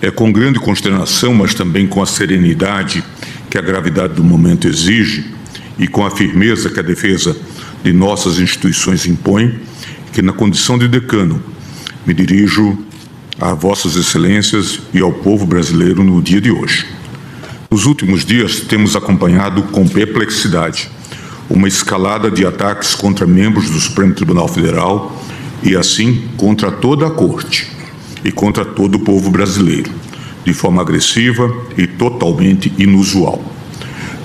É com grande consternação, mas também com a serenidade que a gravidade do momento exige e com a firmeza que a defesa de nossas instituições impõe, que na condição de decano me dirijo a vossas excelências e ao povo brasileiro no dia de hoje. Nos últimos dias temos acompanhado com perplexidade uma escalada de ataques contra membros do Supremo Tribunal Federal e assim contra toda a Corte e contra todo o povo brasileiro, de forma agressiva e totalmente inusual.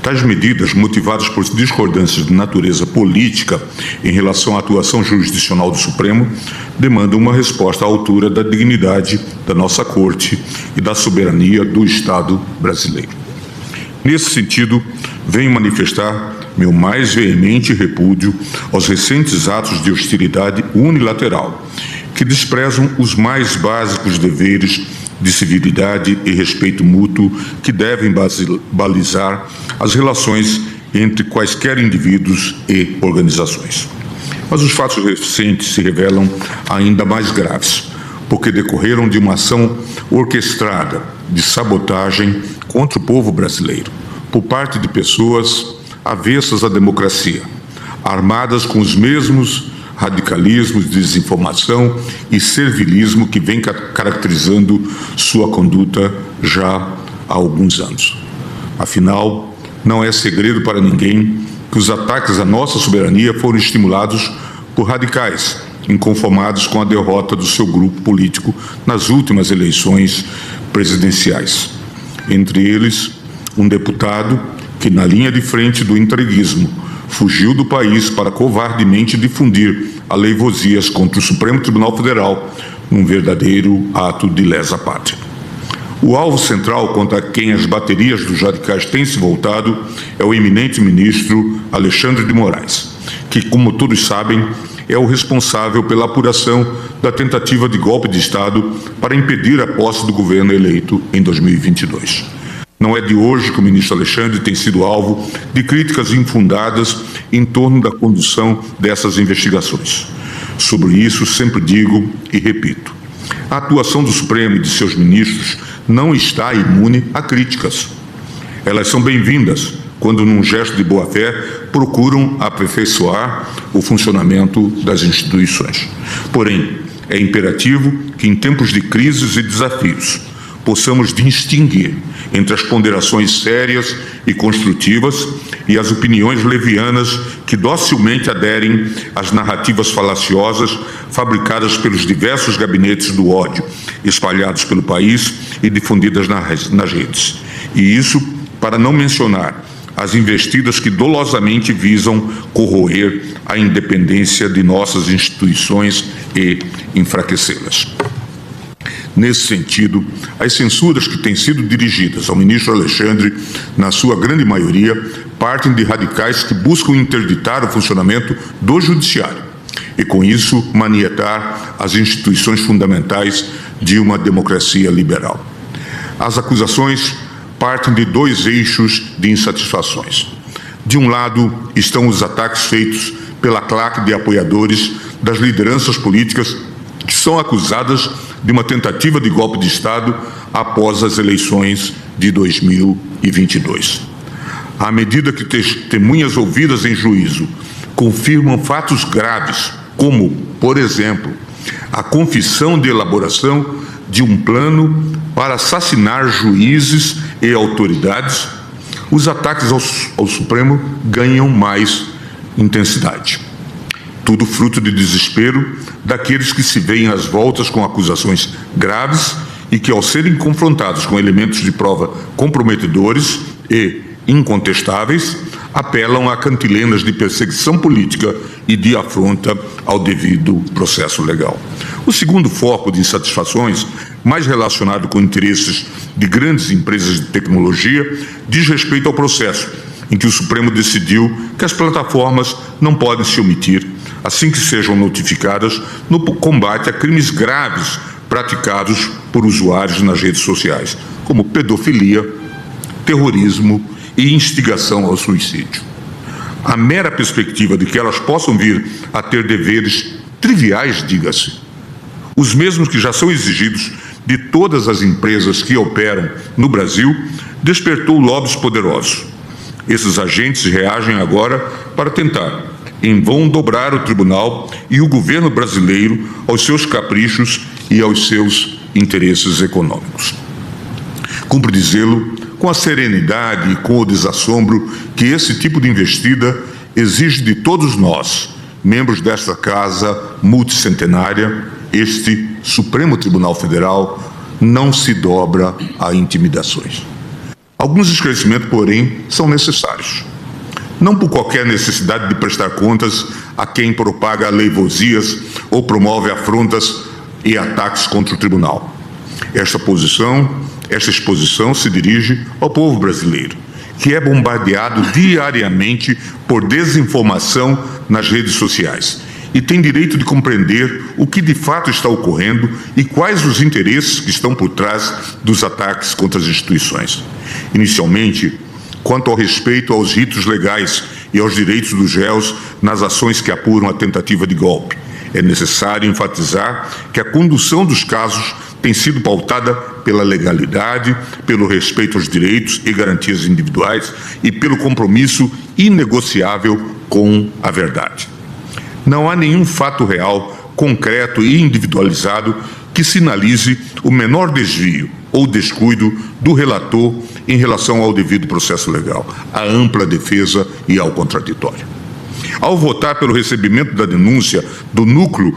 Tais medidas, motivadas por discordâncias de natureza política em relação à atuação jurisdicional do Supremo, demandam uma resposta à altura da dignidade da nossa Corte e da soberania do Estado brasileiro. Nesse sentido, venho manifestar meu mais veemente repúdio aos recentes atos de hostilidade unilateral, que desprezam os mais básicos deveres de civilidade e respeito mútuo que devem balizar as relações entre quaisquer indivíduos e organizações. Mas os fatos recentes se revelam ainda mais graves, porque decorreram de uma ação orquestrada de sabotagem contra o povo brasileiro, por parte de pessoas avessas à democracia, armadas com os mesmos radicalismos, desinformação e servilismo que vem caracterizando sua conduta já há alguns anos. Afinal, não é segredo para ninguém que os ataques à nossa soberania foram estimulados por radicais inconformados com a derrota do seu grupo político nas últimas eleições presidenciais. Entre eles, um deputado que, na linha de frente do entreguismo, fugiu do país para covardemente difundir aleivosias contra o Supremo Tribunal Federal num verdadeiro ato de lesa pátria. O alvo central contra quem as baterias dos radicais têm se voltado é o eminente ministro Alexandre de Moraes, que, como todos sabem, é o responsável pela apuração da tentativa de golpe de Estado para impedir a posse do governo eleito em 2022. Não é de hoje que o ministro Alexandre tem sido alvo de críticas infundadas em torno da condução dessas investigações. Sobre isso, sempre digo e repito: a atuação do Supremo e de seus ministros não está imune a críticas. Elas são bem-vindas quando, num gesto de boa-fé, procuram aperfeiçoar o funcionamento das instituições. Porém, é imperativo que, em tempos de crises e desafios, possamos distinguir entre as ponderações sérias e construtivas e as opiniões levianas que docilmente aderem às narrativas falaciosas fabricadas pelos diversos gabinetes do ódio espalhados pelo país e difundidas nas redes. E isso para não mencionar as investidas que dolosamente visam corroer a independência de nossas instituições e enfraquecê-las. Nesse sentido, as censuras que têm sido dirigidas ao ministro Alexandre, na sua grande maioria, partem de radicais que buscam interditar o funcionamento do judiciário e, com isso, manietar as instituições fundamentais de uma democracia liberal. As acusações partem de dois eixos de insatisfações. De um lado, estão os ataques feitos pela claque de apoiadores das lideranças políticas que são acusadas de uma tentativa de golpe de Estado após as eleições de 2022. À medida que testemunhas ouvidas em juízo confirmam fatos graves, como, por exemplo, a confissão de elaboração de um plano para assassinar juízes e autoridades, os ataques ao Supremo ganham mais intensidade. Tudo fruto de desespero daqueles que se veem às voltas com acusações graves e que, ao serem confrontados com elementos de prova comprometedores e incontestáveis, apelam a cantilenas de perseguição política e de afronta ao devido processo legal. O segundo foco de insatisfações, mais relacionado com interesses de grandes empresas de tecnologia, diz respeito ao processo em que o Supremo decidiu que as plataformas não podem se omitir assim que sejam notificadas no combate a crimes graves praticados por usuários nas redes sociais, como pedofilia, terrorismo e instigação ao suicídio. A mera perspectiva de que elas possam vir a ter deveres triviais, diga-se, os mesmos que já são exigidos de todas as empresas que operam no Brasil despertou lobbies poderosos. Esses agentes reagem agora para tentar, em vão, dobrar o tribunal e o governo brasileiro aos seus caprichos e aos seus interesses econômicos. Cumpre dizê-lo com a serenidade e com o desassombro que esse tipo de investida exige de todos nós, membros desta casa multicentenária. Este Supremo Tribunal Federal não se dobra a intimidações. Alguns esclarecimentos, porém, são necessários. Não por qualquer necessidade de prestar contas a quem propaga aleivosias ou promove afrontas e ataques contra o tribunal. Esta exposição se dirige ao povo brasileiro, que é bombardeado diariamente por desinformação nas redes sociais e tem direito de compreender o que de fato está ocorrendo e quais os interesses que estão por trás dos ataques contra as instituições. Inicialmente, quanto ao respeito aos ritos legais e aos direitos dos réus nas ações que apuram a tentativa de golpe, é necessário enfatizar que a condução dos casos tem sido pautada pela legalidade, pelo respeito aos direitos e garantias individuais e pelo compromisso inegociável com a verdade. Não há nenhum fato real, concreto e individualizado que sinalize o menor desvio ou descuido do relator em relação ao devido processo legal, à ampla defesa e ao contraditório. Ao votar pelo recebimento da denúncia do núcleo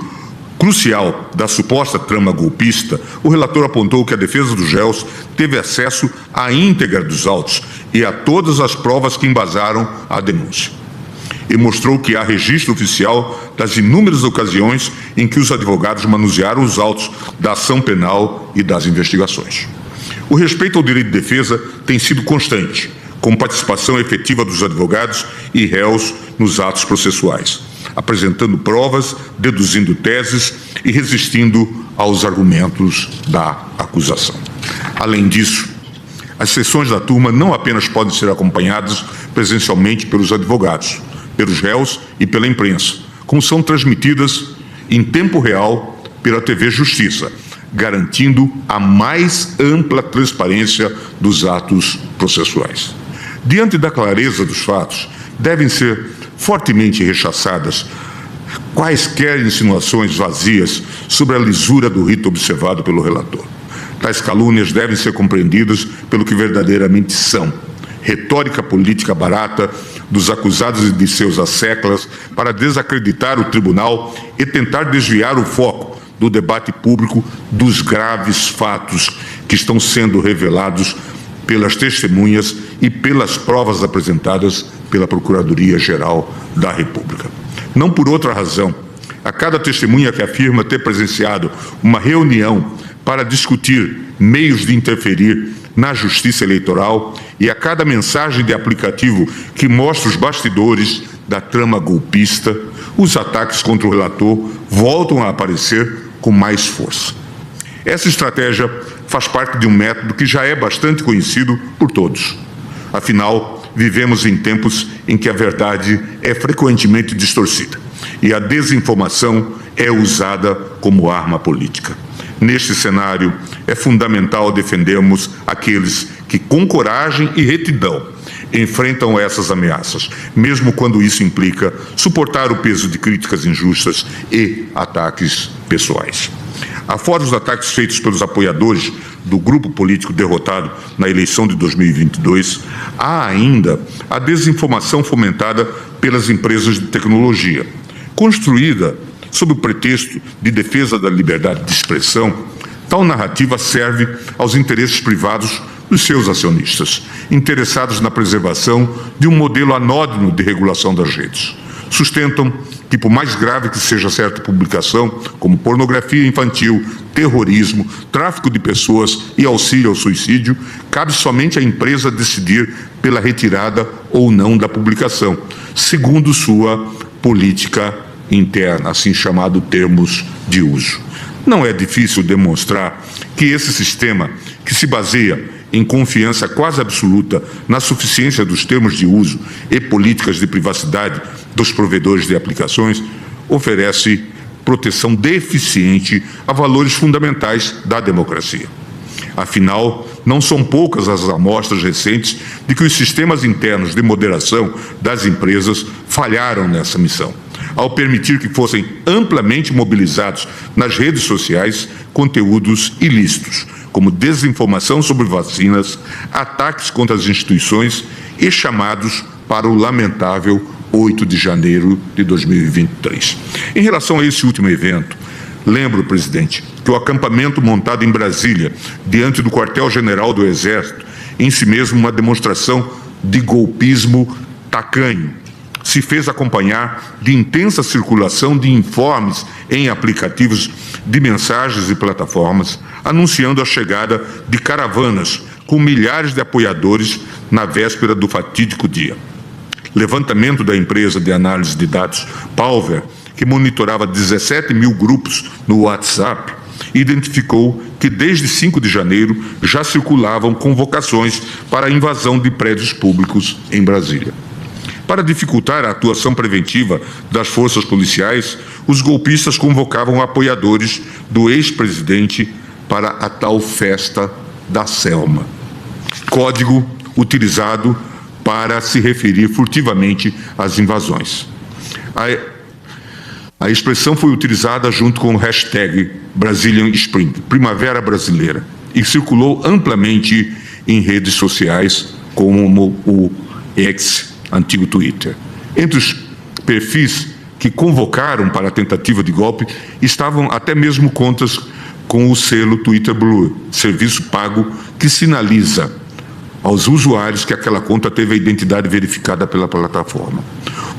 crucial da suposta trama golpista, o relator apontou que a defesa dos réus teve acesso à íntegra dos autos e a todas as provas que embasaram a denúncia. E mostrou que há registro oficial das inúmeras ocasiões em que os advogados manusearam os autos da ação penal e das investigações. O respeito ao direito de defesa tem sido constante, com participação efetiva dos advogados e réus nos atos processuais, apresentando provas, deduzindo teses e resistindo aos argumentos da acusação. Além disso, as sessões da turma não apenas podem ser acompanhadas presencialmente pelos advogados, pelos réus e pela imprensa, como são transmitidas em tempo real pela TV Justiça, garantindo a mais ampla transparência dos atos processuais. Diante da clareza dos fatos, devem ser fortemente rechaçadas quaisquer insinuações vazias sobre a lisura do rito observado pelo relator. Tais calúnias devem ser compreendidas pelo que verdadeiramente são: retórica política barata dos acusados e de seus asseclas para desacreditar o tribunal e tentar desviar o foco do debate público dos graves fatos que estão sendo revelados pelas testemunhas e pelas provas apresentadas pela Procuradoria-Geral da República. Não por outra razão, a cada testemunha que afirma ter presenciado uma reunião para discutir meios de interferir na Justiça Eleitoral e a cada mensagem de aplicativo que mostra os bastidores da trama golpista, os ataques contra o relator voltam a aparecer com mais força. Essa estratégia faz parte de um método que já é bastante conhecido por todos. Afinal, vivemos em tempos em que a verdade é frequentemente distorcida e a desinformação é usada como arma política. Neste cenário, é fundamental defendermos aqueles que, com coragem e retidão, enfrentam essas ameaças, mesmo quando isso implica suportar o peso de críticas injustas e ataques pessoais. Afora os ataques feitos pelos apoiadores do grupo político derrotado na eleição de 2022, há ainda a desinformação fomentada pelas empresas de tecnologia, construída sob o pretexto de defesa da liberdade de expressão. Tal narrativa serve aos interesses privados dos seus acionistas, interessados na preservação de um modelo anódino de regulação das redes. Sustentam que, por mais grave que seja certa publicação, como pornografia infantil, terrorismo, tráfico de pessoas e auxílio ao suicídio, cabe somente à empresa decidir pela retirada ou não da publicação, segundo sua política interna, assim chamado termos de uso. Não é difícil demonstrar que esse sistema, que se baseia em confiança quase absoluta na suficiência dos termos de uso e políticas de privacidade dos provedores de aplicações, oferece proteção deficiente a valores fundamentais da democracia. Afinal, não são poucas as amostras recentes de que os sistemas internos de moderação das empresas falharam nessa missão, ao permitir que fossem amplamente mobilizados nas redes sociais conteúdos ilícitos, como desinformação sobre vacinas, ataques contra as instituições e chamados para o lamentável 8 de janeiro de 2023. Em relação a esse último evento, lembro, presidente, que o acampamento montado em Brasília, diante do quartel-general do Exército, em si mesmo uma demonstração de golpismo tacanho, se fez acompanhar de intensa circulação de informes em aplicativos de mensagens e plataformas, anunciando a chegada de caravanas com milhares de apoiadores na véspera do fatídico dia. Levantamento da empresa de análise de dados Palver, que monitorava 17 mil grupos no WhatsApp, identificou que desde 5 de janeiro já circulavam convocações para a invasão de prédios públicos em Brasília. Para dificultar a atuação preventiva das forças policiais, os golpistas convocavam apoiadores do ex-presidente para a tal festa da Selma, código utilizado para se referir furtivamente às invasões. A expressão foi utilizada junto com o hashtag Brazilian Spring, Primavera Brasileira, e circulou amplamente em redes sociais como o X, antigo Twitter. Entre os perfis que convocaram para a tentativa de golpe estavam até mesmo contas com o selo Twitter Blue, serviço pago que sinaliza aos usuários que aquela conta teve a identidade verificada pela plataforma.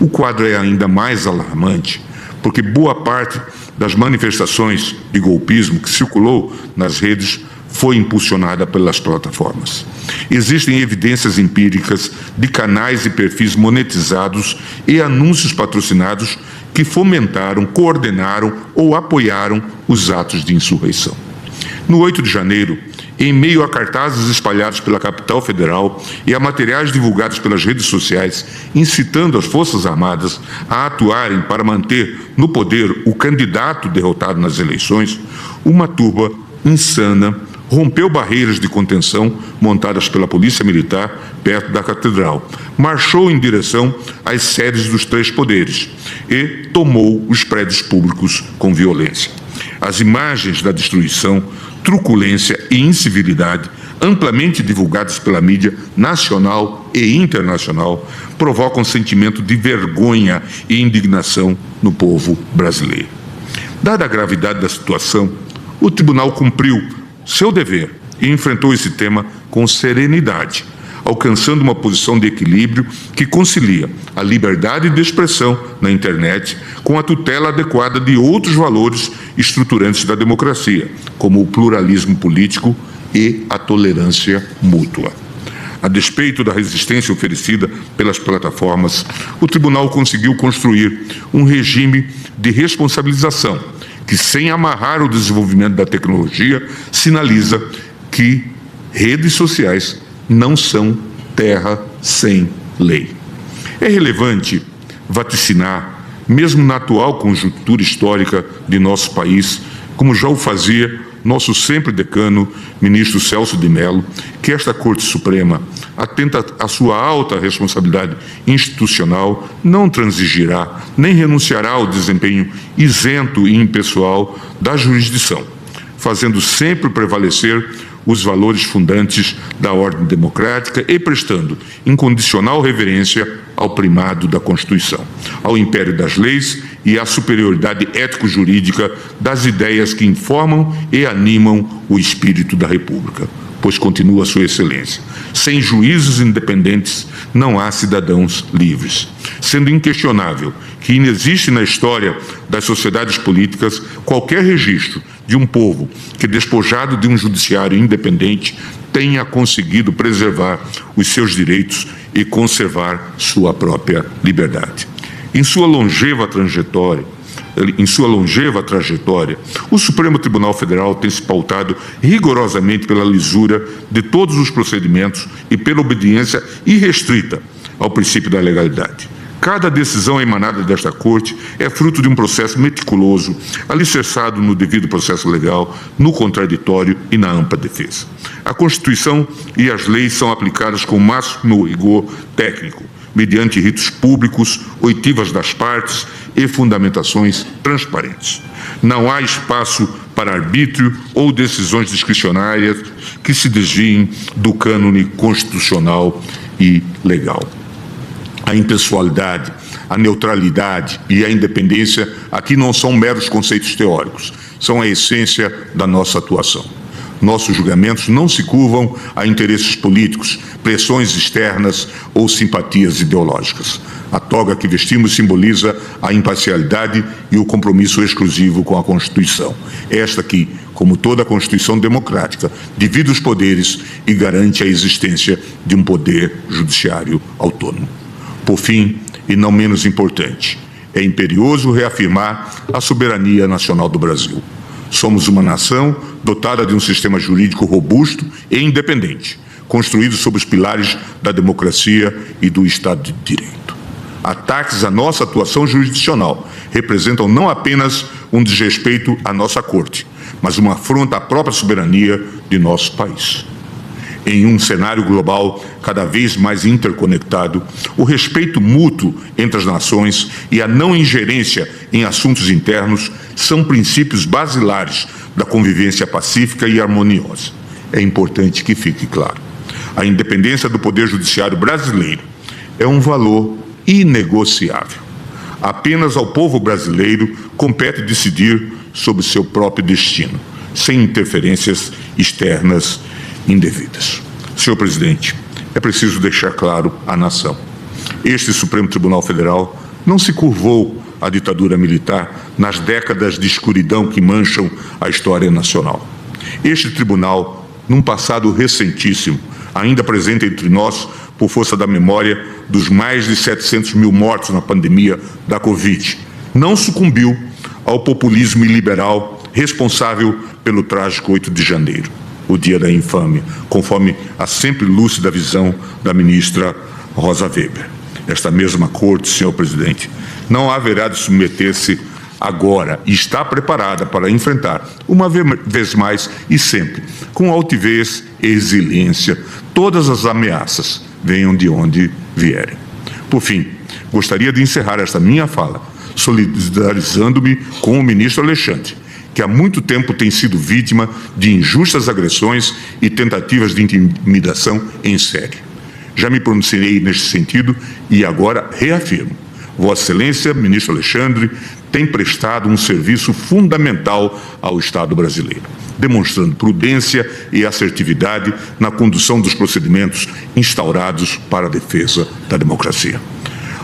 O quadro é ainda mais alarmante, porque boa parte das manifestações de golpismo que circulou nas redes foi impulsionada pelas plataformas. Existem evidências empíricas de canais e perfis monetizados e anúncios patrocinados que fomentaram, coordenaram ou apoiaram os atos de insurreição. No 8 de janeiro, em meio a cartazes espalhados pela capital federal e a materiais divulgados pelas redes sociais, incitando as Forças Armadas a atuarem para manter no poder o candidato derrotado nas eleições, uma turba insana rompeu barreiras de contenção montadas pela Polícia Militar perto da Catedral, marchou em direção às sedes dos três poderes e tomou os prédios públicos com violência. As imagens da destruição, truculência e incivilidade, amplamente divulgadas pela mídia nacional e internacional, provocam sentimento de vergonha e indignação no povo brasileiro. Dada a gravidade da situação, o tribunal cumpriu seu dever e enfrentou esse tema com serenidade, alcançando uma posição de equilíbrio que concilia a liberdade de expressão na internet com a tutela adequada de outros valores estruturantes da democracia, como o pluralismo político e a tolerância mútua. A despeito da resistência oferecida pelas plataformas, o tribunal conseguiu construir um regime de responsabilização que, sem amarrar o desenvolvimento da tecnologia, sinaliza que redes sociais não são terra sem lei. É relevante vaticinar, mesmo na atual conjuntura histórica de nosso país, como já o fazia nosso sempre decano, ministro Celso de Mello, que esta Corte Suprema, atenta à sua alta responsabilidade institucional, não transigirá nem renunciará ao desempenho isento e impessoal da jurisdição, fazendo sempre prevalecer os valores fundantes da ordem democrática e prestando incondicional reverência ao primado da Constituição, ao império das leis e à superioridade ético-jurídica das ideias que informam e animam o espírito da República, pois continua Sua Excelência. Sem juízes independentes não há cidadãos livres, sendo inquestionável que inexiste na história das sociedades políticas qualquer registro de um povo que, despojado de um judiciário independente, tenha conseguido preservar os seus direitos e conservar sua própria liberdade. Em sua longeva trajetória, o Supremo Tribunal Federal tem se pautado rigorosamente pela lisura de todos os procedimentos e pela obediência irrestrita ao princípio da legalidade. Cada decisão emanada desta Corte é fruto de um processo meticuloso, alicerçado no devido processo legal, no contraditório e na ampla defesa. A Constituição e as leis são aplicadas com o máximo rigor técnico, mediante ritos públicos, oitivas das partes e fundamentações transparentes. Não há espaço para arbítrio ou decisões discricionárias que se desviem do cânone constitucional e legal. A impessoalidade, a neutralidade e a independência aqui não são meros conceitos teóricos, são a essência da nossa atuação. Nossos julgamentos não se curvam a interesses políticos, pressões externas ou simpatias ideológicas. A toga que vestimos simboliza a imparcialidade e o compromisso exclusivo com a Constituição. Esta que, como toda a Constituição democrática, divide os poderes e garante a existência de um poder judiciário autônomo. Por fim, e não menos importante, é imperioso reafirmar a soberania nacional do Brasil. Somos uma nação dotada de um sistema jurídico robusto e independente, construído sob os pilares da democracia e do Estado de Direito. Ataques à nossa atuação jurisdicional representam não apenas um desrespeito à nossa Corte, mas uma afronta à própria soberania de nosso país. Em um cenário global cada vez mais interconectado, o respeito mútuo entre as nações e a não ingerência em assuntos internos são princípios basilares da convivência pacífica e harmoniosa. É importante que fique claro. A independência do Poder Judiciário brasileiro é um valor inegociável. Apenas ao povo brasileiro compete decidir sobre seu próprio destino, sem interferências externas indevidas. Senhor presidente, é preciso deixar claro à nação. Este Supremo Tribunal Federal não se curvou à ditadura militar nas décadas de escuridão que mancham a história nacional. Este tribunal, num passado recentíssimo, ainda presente entre nós por força da memória dos mais de 700 mil mortos na pandemia da Covid, não sucumbiu ao populismo iliberal responsável pelo trágico 8 de janeiro, o dia da infâmia, conforme a sempre lúcida visão da ministra Rosa Weber. Esta mesma Corte, senhor presidente, não haverá de submeter-se agora e está preparada para enfrentar, uma vez mais e sempre, com altivez e resiliência, todas as ameaças, venham de onde vierem. Por fim, gostaria de encerrar esta minha fala, solidarizando-me com o ministro Alexandre, que há muito tempo tem sido vítima de injustas agressões e tentativas de intimidação em série. Já me pronunciei neste sentido e agora reafirmo. Vossa Excelência, ministro Alexandre, tem prestado um serviço fundamental ao Estado brasileiro, demonstrando prudência e assertividade na condução dos procedimentos instaurados para a defesa da democracia.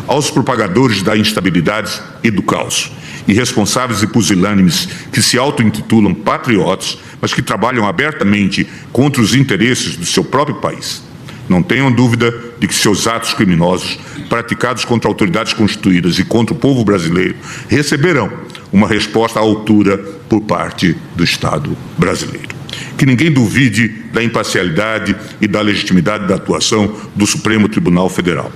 Aos propagadores da instabilidade e do caos, irresponsáveis e pusilânimes que se auto-intitulam patriotas, mas que trabalham abertamente contra os interesses do seu próprio país. Não tenham dúvida de que seus atos criminosos, praticados contra autoridades constituídas e contra o povo brasileiro, receberão uma resposta à altura por parte do Estado brasileiro. Que ninguém duvide da imparcialidade e da legitimidade da atuação do Supremo Tribunal Federal.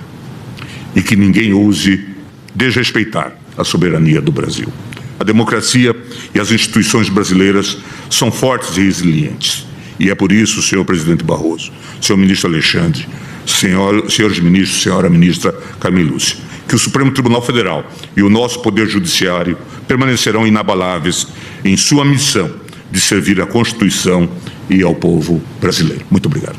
E que ninguém ouse desrespeitar a soberania do Brasil. A democracia e as instituições brasileiras são fortes e resilientes. E é por isso, senhor presidente Barroso, senhor ministro Alexandre, senhores ministros, senhora ministra Carmen Lúcia, que o Supremo Tribunal Federal e o nosso Poder Judiciário permanecerão inabaláveis em sua missão de servir à Constituição e ao povo brasileiro. Muito obrigado.